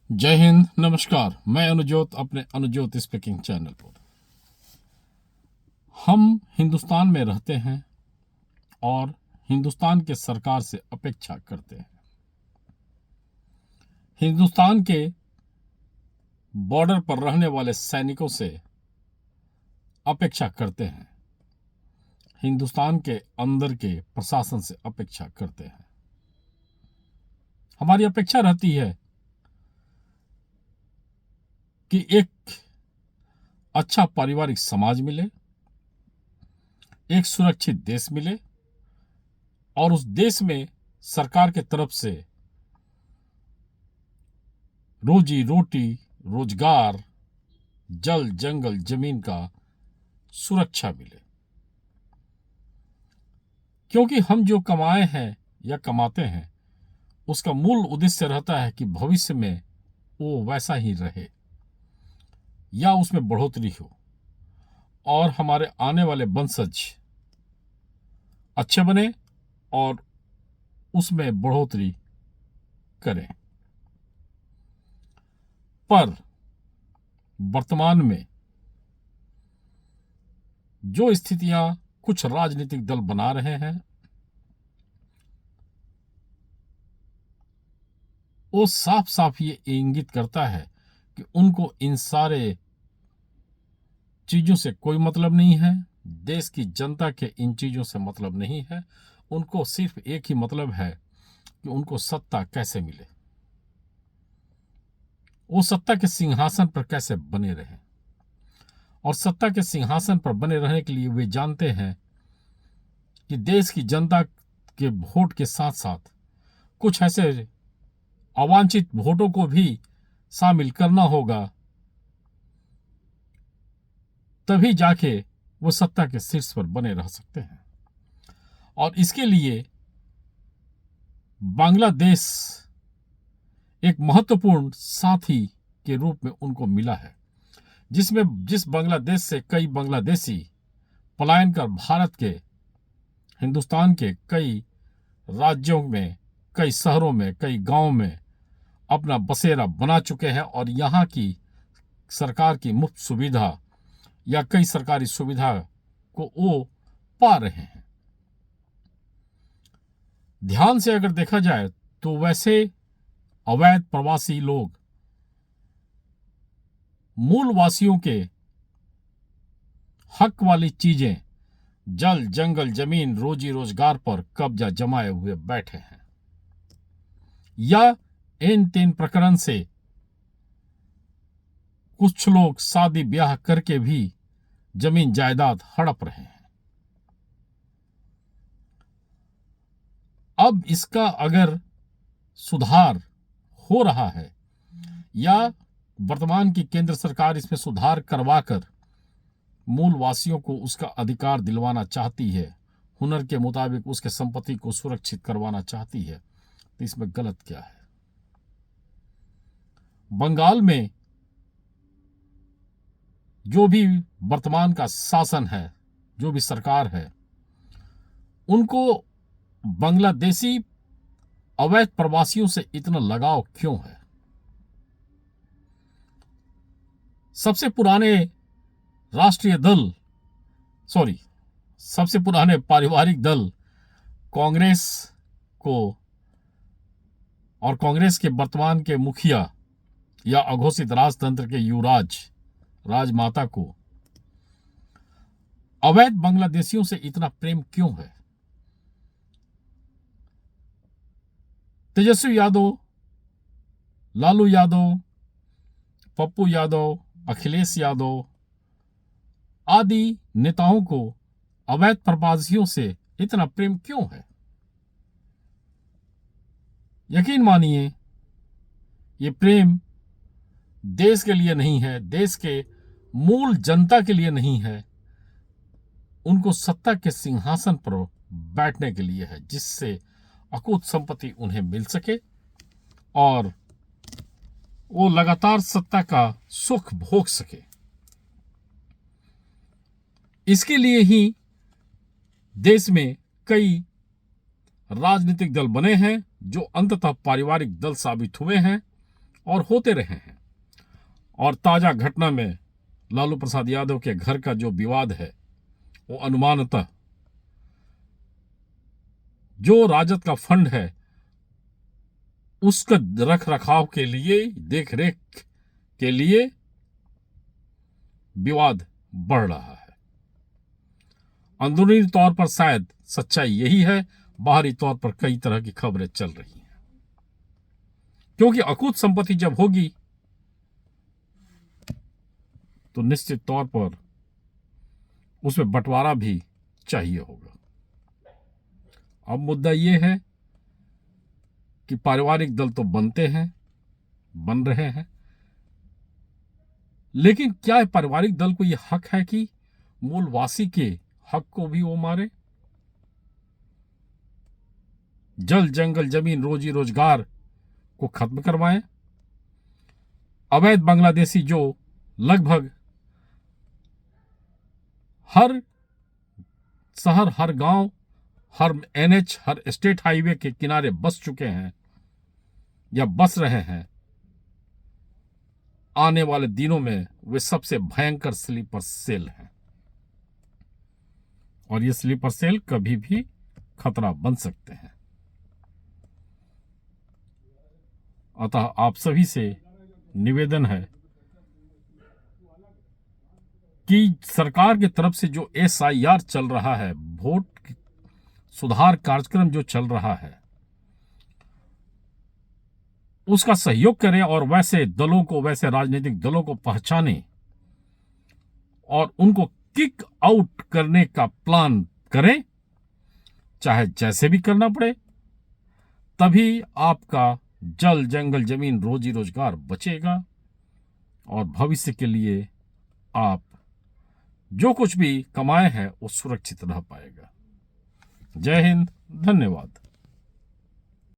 जय हिंद, नमस्कार। मैं अनुजोत अपने अनुजोत स्पीकिंग चैनल पर। हम हिंदुस्तान में रहते हैं और हिंदुस्तान के सरकार से अपेक्षा करते हैं। हिंदुस्तान के बॉर्डर पर रहने वाले सैनिकों से अपेक्षा करते हैं। हिंदुस्तान के अंदर के प्रशासन से अपेक्षा करते हैं। हमारी अपेक्षा रहती है कि एक अच्छा पारिवारिक समाज मिले, एक सुरक्षित देश मिले और उस देश में सरकार के तरफ से रोजी रोटी, रोजगार, जल जंगल जमीन का सुरक्षा मिले। क्योंकि हम जो कमाए हैं या कमाते हैं उसका मूल उद्देश्य रहता है कि भविष्य में वो वैसा ही रहे या उसमें बढ़ोतरी हो और हमारे आने वाले वंशज अच्छे बने और उसमें बढ़ोतरी करें। पर वर्तमान में जो स्थितियां कुछ राजनीतिक दल बना रहे हैं वो साफ साफ ये इंगित करता है कि उनको इन सारे चीजों से कोई मतलब नहीं है। देश की जनता के इन चीजों से मतलब नहीं है। उनको सिर्फ एक ही मतलब है कि उनको सत्ता कैसे मिले, वो सत्ता के सिंहासन पर कैसे बने रहें। और सत्ता के सिंहासन पर बने रहने के लिए वे जानते हैं कि देश की जनता के वोट के साथ साथ कुछ ऐसे अवांछित वोटों को भी शामिल करना होगा, तभी जाके वो सत्ता के शीर्ष पर बने रह सकते हैं। और इसके लिए बांग्लादेश एक महत्वपूर्ण साथी के रूप में उनको मिला है, जिस बांग्लादेश से कई बांग्लादेशी पलायन कर भारत के, हिंदुस्तान के कई राज्यों में, कई शहरों में, कई गांवों में अपना बसेरा बना चुके हैं और यहाँ की सरकार की मुफ्त सुविधा या कई सरकारी सुविधा को वो पा रहे हैं। ध्यान से अगर देखा जाए तो वैसे अवैध प्रवासी लोग मूल वासियों के हक वाली चीजें, जल जंगल जमीन, रोजी रोजगार पर कब्जा जमाए हुए बैठे हैं या इन तीन प्रकरण से कुछ लोग शादी ब्याह करके भी जमीन जायदाद हड़प रहे हैं। अब इसका अगर सुधार हो रहा है या वर्तमान की केंद्र सरकार इसमें सुधार करवाकर मूल वासियों को उसका अधिकार दिलवाना चाहती है, हुनर के मुताबिक उसके संपत्ति को सुरक्षित करवाना चाहती है, तो इसमें गलत क्या है। बंगाल में जो भी वर्तमान का शासन है, जो भी सरकार है, उनको बांग्लादेशी अवैध प्रवासियों से इतना लगाव क्यों है। सबसे पुराने पारिवारिक दल कांग्रेस को और कांग्रेस के वर्तमान के मुखिया या अघोषित राजतंत्र के युवराज राजमाता को अवैध बांग्लादेशियों से इतना प्रेम क्यों है। तेजस्वी यादव, लालू यादव, पप्पू यादव, अखिलेश यादव आदि नेताओं को अवैध प्रवासियों से इतना प्रेम क्यों है। यकीन मानिए ये प्रेम देश के लिए नहीं है, देश के मूल जनता के लिए नहीं है, उनको सत्ता के सिंहासन पर बैठने के लिए है, जिससे अकूत संपत्ति उन्हें मिल सके और वो लगातार सत्ता का सुख भोग सके। इसके लिए ही देश में कई राजनीतिक दल बने हैं जो अंततः पारिवारिक दल साबित हुए हैं और होते रहे हैं। और ताजा घटना में लालू प्रसाद यादव के घर का जो विवाद है वो अनुमानतः जो राजद का फंड है उसका रख रखाव के लिए, देख रेख के लिए विवाद बढ़ रहा है। अंदरूनी तौर पर शायद सच्चाई यही है, बाहरी तौर पर कई तरह की खबरें चल रही हैं। क्योंकि अकूत संपत्ति जब होगी तो निश्चित तौर पर उसमें बंटवारा भी चाहिए होगा। अब मुद्दा यह है कि पारिवारिक दल तो बनते हैं, बन रहे हैं, लेकिन क्या पारिवारिक दल को यह हक है कि मूलवासी के हक को भी वो मारे? जल जंगल जमीन रोजी रोजगार को खत्म करवाएं? अवैध बांग्लादेशी जो लगभग हर शहर, हर गांव, हर एनएच, हर स्टेट हाईवे के किनारे बस चुके हैं या बस रहे हैं, आने वाले दिनों में वे सबसे भयंकर स्लीपर सेल हैं। और ये स्लीपर सेल कभी भी खतरा बन सकते हैं। अतः आप सभी से निवेदन है कि सरकार की तरफ से जो SIR चल रहा है, वोट सुधार कार्यक्रम जो चल रहा है, उसका सहयोग करें और वैसे दलों को, वैसे राजनीतिक दलों को पहचानें और उनको किक आउट करने का प्लान करें, चाहे जैसे भी करना पड़े। तभी आपका जल जंगल जमीन रोजी रोजगार बचेगा और भविष्य के लिए आप जो कुछ भी कमाए हैं वो सुरक्षित रह पाएगा। जय हिंद, धन्यवाद।